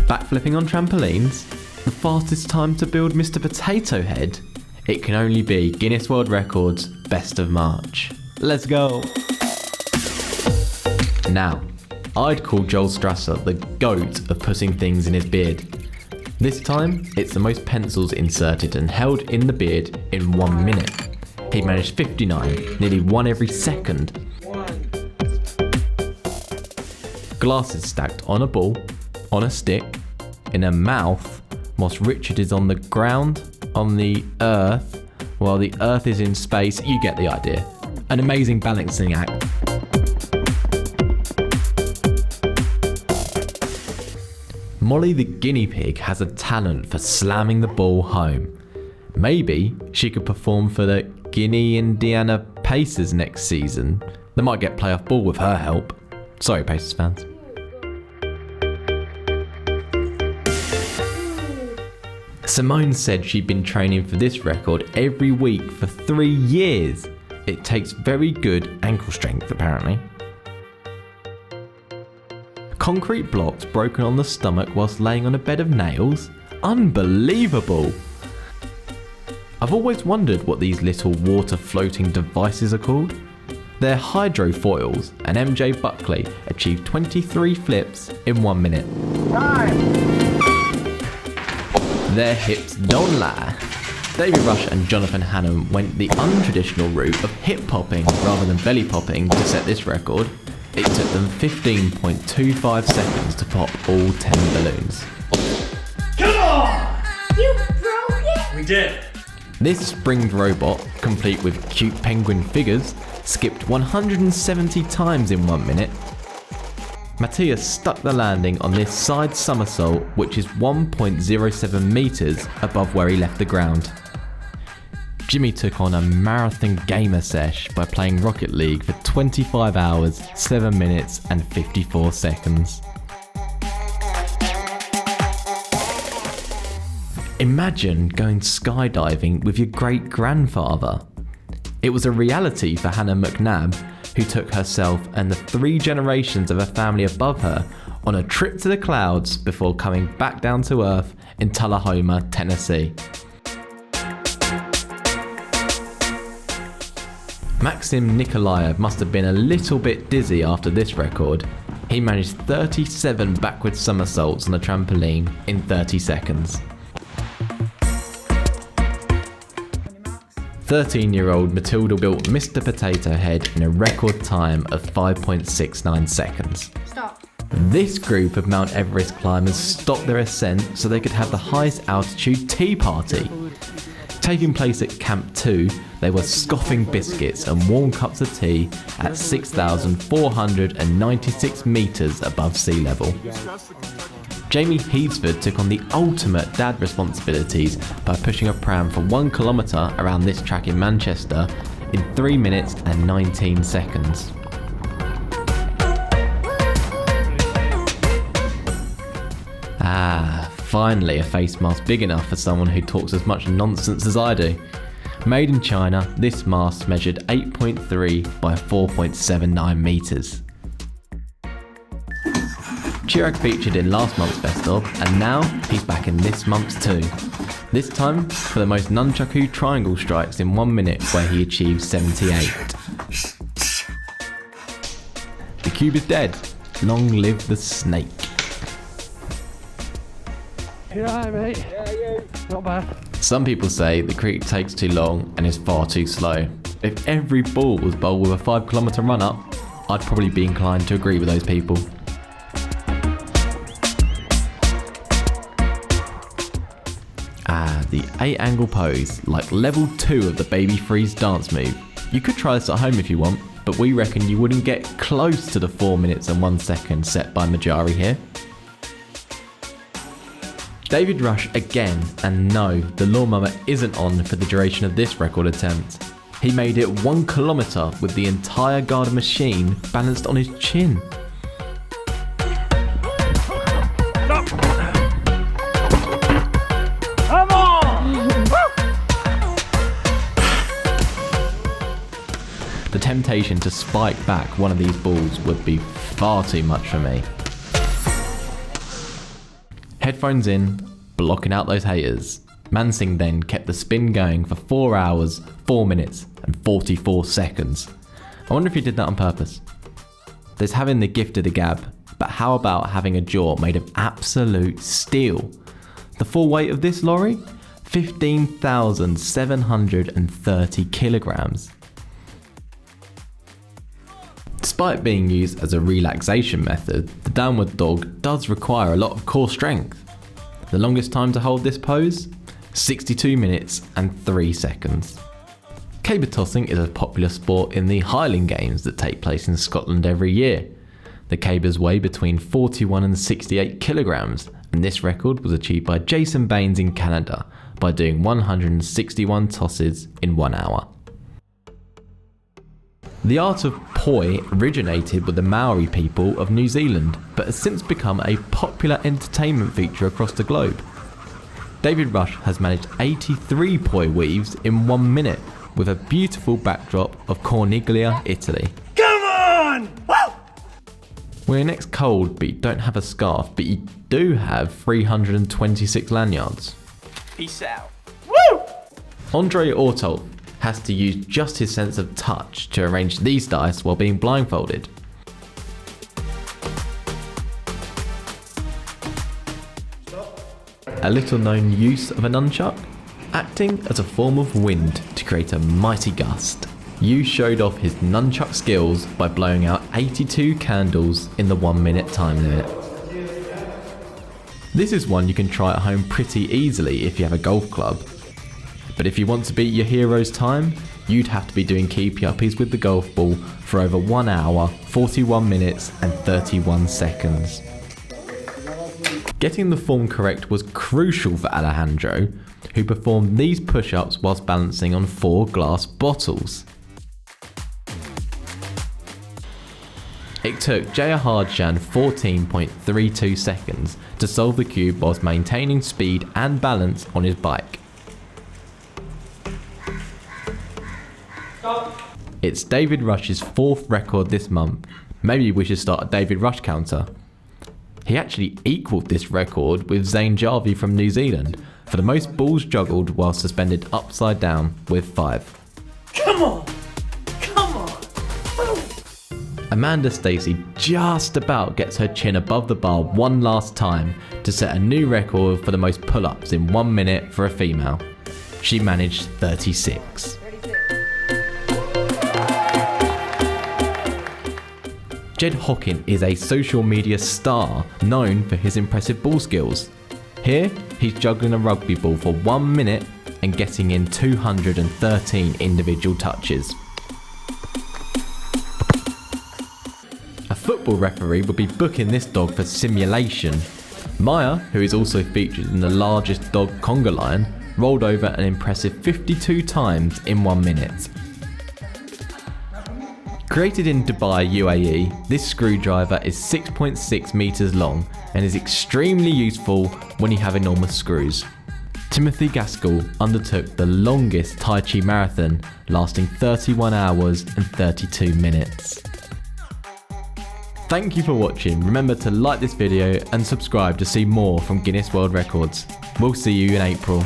Backflipping on trampolines? The fastest time to build Mr. Potato Head? It can only be Guinness World Records Best of March. Let's go! Now, I'd call Joel Strasser the GOAT of putting things in his beard. This time, it's the most pencils inserted and held in the beard in 1 minute. He managed 59, nearly one every second. Glasses stacked on a ball, on a stick, in a mouth, whilst Richard is on the ground, on the earth, while the earth is in space. You get the idea. An amazing balancing act. Molly the guinea pig has a talent for slamming the ball home. Maybe she could perform for the Guinea Indiana Pacers next season. They might get playoff ball with her help. Sorry, Pacers fans. Simone said she'd been training for this record every week for 3 years. It takes very good ankle strength, apparently. Concrete blocks broken on the stomach whilst laying on a bed of nails? Unbelievable! I've always wondered what these little water floating devices are called. They're hydrofoils, and MJ Buckley achieved 23 flips in 1 minute. Time! Their hips don't lie. David Rush and Jonathan Hannum went the untraditional route of hip popping rather than belly popping to set this record. It took them 15.25 seconds to pop all 10 balloons. Come on! You broke it? We did. This springed robot, complete with cute penguin figures, skipped 170 times in 1 minute. Matthias stuck the landing on this side somersault, which is 1.07 metres above where he left the ground. Jimmy took on a marathon gamer sesh by playing Rocket League for 25 hours, 7 minutes and 54 seconds. Imagine going skydiving with your great-grandfather. It was a reality for Hannah McNabb, who took herself and the 3 generations of her family above her on a trip to the clouds before coming back down to earth in Tullahoma, Tennessee. Maxim Nikolaev must have been a little bit dizzy after this record. He managed 37 backward somersaults on a trampoline in 30 seconds. 13-year-old Matilda built Mr. Potato Head in a record time of 5.69 seconds. Stop. This group of Mount Everest climbers stopped their ascent so they could have the highest altitude tea party. Taking place at Camp 2, they were scoffing biscuits and warm cups of tea at 6,496 metres above sea level. Jamie Headsford took on the ultimate dad responsibilities by pushing a pram for 1 kilometre around this track in Manchester in 3 minutes and 19 seconds. Finally a face mask big enough for someone who talks as much nonsense as I do. Made in China, this mask measured 8.3 by 4.79 metres. Chirag featured in last month's Best Of, and now he's back in this month's too. This time for the most nunchaku triangle strikes in 1 minute, where he achieved 78. The cube is dead. Long live the snake. You alright, mate? Yeah, you. Not bad. Some people say the cricket takes too long and is far too slow. If every ball was bowled with a 5 kilometre run up, I'd probably be inclined to agree with those people. The 8-angle pose, like level 2 of the baby freeze dance move. You could try this at home if you want, but we reckon you wouldn't get close to the 4 minutes and 1 second set by Majari here. David Rush again, and no, the lawnmower isn't on for the duration of this record attempt. He made it 1 kilometre with the entire garden machine balanced on his chin. Come on! The temptation to spike back one of these balls would be far too much for me. Headphones in, blocking out those haters. Mansingh then kept the spin going for 4 hours, 4 minutes and 44 seconds. I wonder if he did that on purpose. There's having the gift of the gab, but how about having a jaw made of absolute steel? The full weight of this lorry? 15,730 kilograms. Despite being used as a relaxation method, the downward dog does require a lot of core strength. The longest time to hold this pose? 62 minutes and 3 seconds. Caber tossing is a popular sport in the Highland Games that take place in Scotland every year. The cabers weigh between 41 and 68 kilograms, and this record was achieved by Jason Baines in Canada by doing 161 tosses in 1 hour. The art of poi originated with the Maori people of New Zealand, but has since become a popular entertainment feature across the globe. David Rush has managed 83 poi weaves in 1 minute, with a beautiful backdrop of Corniglia, Italy. Come on! Woo! We're next cold, but you don't have a scarf, but you do have 326 lanyards. Peace out. Woo! Andre Ortolf has to use just his sense of touch to arrange these dice while being blindfolded. A little known use of a nunchuck? Acting as a form of wind to create a mighty gust. Yu showed off his nunchuck skills by blowing out 82 candles in the 1 minute time limit. This is one you can try at home pretty easily if you have a golf club. But if you want to beat your hero's time, you'd have to be doing keepy uppies with the golf ball for over 1 hour, 41 minutes and 31 seconds. Getting the form correct was crucial for Alejandro, who performed these push-ups whilst balancing on 4 glass bottles. It took Jaya Hardshan 14.32 seconds to solve the cube whilst maintaining speed and balance on his bike. It's David Rush's 4th record this month. Maybe we should start a David Rush counter. He actually equalled this record with Zane Jarvie from New Zealand for the most balls juggled while suspended upside down with 5. Come on! Come on! Amanda Stacey just about gets her chin above the bar one last time to set a new record for the most pull-ups in 1 minute for a female. She managed 36. Jed Hockin is a social media star known for his impressive ball skills. Here, he's juggling a rugby ball for 1 minute and getting in 213 individual touches. A football referee will be booking this dog for simulation. Maya, who is also featured in the largest dog conga line, rolled over an impressive 52 times in 1 minute. Created in Dubai, UAE, this screwdriver is 6.6 meters long and is extremely useful when you have enormous screws. Timothy Gaskell undertook the longest Tai Chi marathon, lasting 31 hours and 32 minutes. Thank you for watching. Remember to like this video and subscribe to see more from Guinness World Records. We'll see you in April.